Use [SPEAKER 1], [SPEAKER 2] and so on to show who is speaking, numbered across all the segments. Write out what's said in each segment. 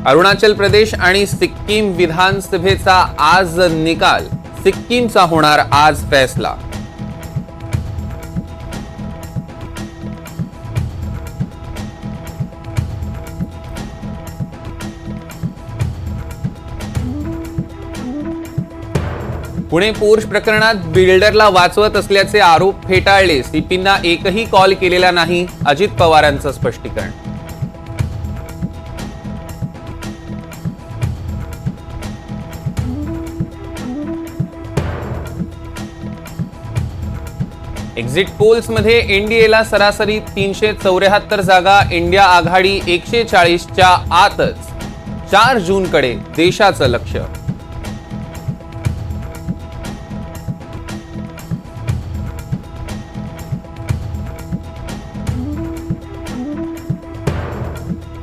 [SPEAKER 1] अरुणाचल प्रदेश आणि सिक्कीम विधानसभेचा आज निकाल। सिक्कीमचा होणार आज फैसला। पुणे पोर्श प्रकरणात बिल्डरला वाचवत असल्याचे आरोप फेटाळले। सीपींना एकही कॉल केलेला नाही, अजित पवारांचं स्पष्टीकरण। एक्झिट पोल्समध्ये एनडीएला सरासरी 374 जागा, इंडिया आघाडी 140च्या आतच। 4 जूनकडे देशाचं लक्ष।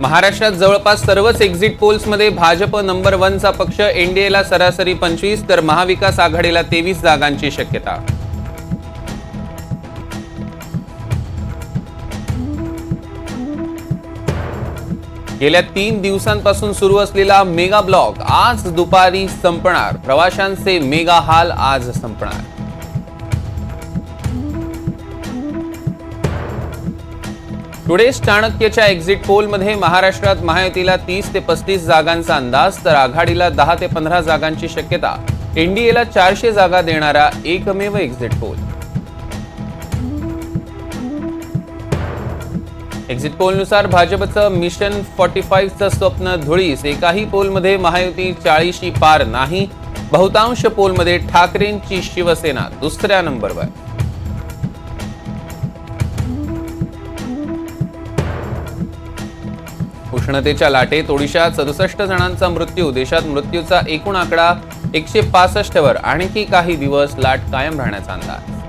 [SPEAKER 1] महाराष्ट्रात जवळपास सर्वच एक्झिट पोल्समध्ये भाजप नंबर 1 चा पक्ष। एनडीएला सरासरी 25 तर महाविकास आघाडीला 23 जागांची शक्यता। गेल्या 3 दिवसांपासून सुरू असलेला मेगा ब्लॉक आज दुपारी संपणार। प्रवाशांचे मेगा हाल आज संपणार। टुडेज चाणक्यच्या एक्झिट पोलमध्ये महाराष्ट्रात महायुतीला 30 ते 35 जागांचा अंदाज, तर आघाडीला 10 ते 15 जागांची शक्यता। एनडीएला 400 जागा देणारा एकमेव एक्झिट पोल। एक्झिट पोलनुसार भाजपचं मिशन 45चं स्वप्न धुळीस। एकाही पोलमध्ये महायुती 40शी पार नाही। बहुतांश पोलमध्ये ठाकरेंची शिवसेना दुसऱ्या नंबरवर। उष्णतेच्या लाटेत ओडिशात 67 जणांचा मृत्यू। देशात मृत्यूचा एकूण आकडा 165 वर। आणखी काही दिवस लाट कायम राहण्याचा अंदाज।